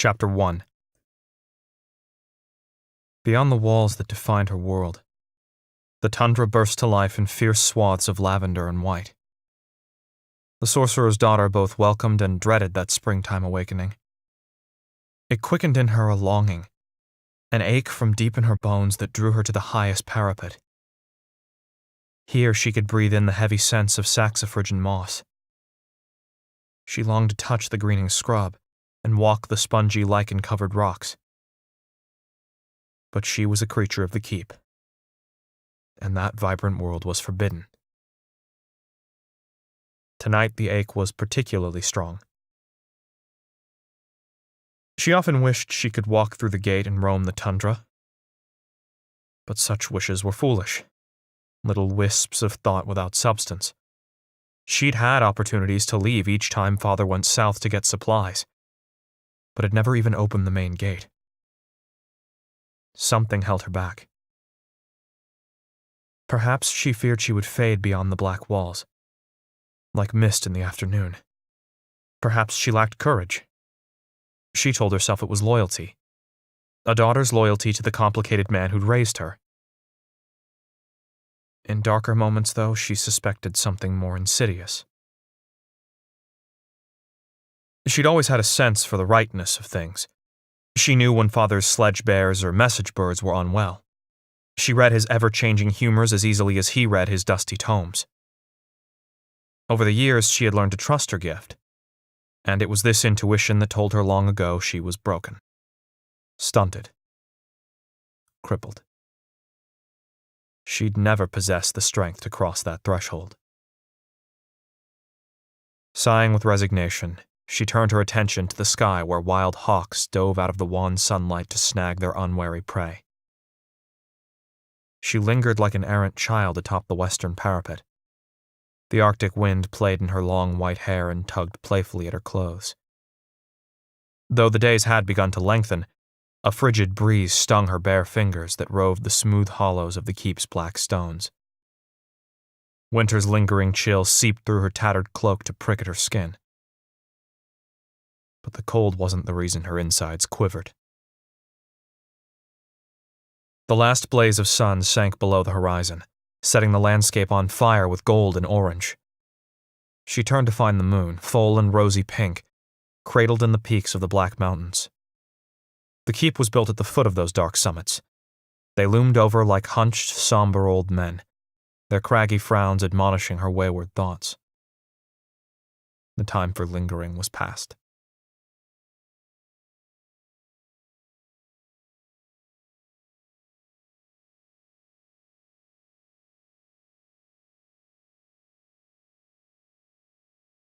Chapter 1. Beyond the walls that defined her world, the tundra burst to life in fierce swaths of lavender and white. The sorcerer's daughter both welcomed and dreaded that springtime awakening. It quickened in her a longing, an ache from deep in her bones that drew her to the highest parapet. Here she could breathe in the heavy scents of saxifrage and moss. She longed to touch the greening scrub and walk the spongy lichen-covered rocks. But she was a creature of the keep, and that vibrant world was forbidden. Tonight the ache was particularly strong. She often wished she could walk through the gate and roam the tundra, but such wishes were foolish, little wisps of thought without substance. She'd had opportunities to leave each time Father went south to get supplies, but had never even opened the main gate. Something held her back. Perhaps she feared she would fade beyond the black walls, like mist in the afternoon. Perhaps she lacked courage. She told herself it was loyalty, a daughter's loyalty to the complicated man who'd raised her. In darker moments, though, she suspected something more insidious. She'd always had a sense for the rightness of things. She knew when Father's sledge bears or message birds were unwell. She read his ever-changing humors as easily as he read his dusty tomes. Over the years, she had learned to trust her gift, and it was this intuition that told her long ago she was broken, stunted, crippled. She'd never possessed the strength to cross that threshold. Sighing with resignation, she turned her attention to the sky where wild hawks dove out of the wan sunlight to snag their unwary prey. She lingered like an errant child atop the western parapet. The Arctic wind played in her long white hair and tugged playfully at her clothes. Though the days had begun to lengthen, a frigid breeze stung her bare fingers that roved the smooth hollows of the keep's black stones. Winter's lingering chill seeped through her tattered cloak to prick at her skin. But the cold wasn't the reason her insides quivered. The last blaze of sun sank below the horizon, setting the landscape on fire with gold and orange. She turned to find the moon, full and rosy pink, cradled in the peaks of the Black Mountains. The keep was built at the foot of those dark summits. They loomed over like hunched, somber old men, their craggy frowns admonishing her wayward thoughts. The time for lingering was past.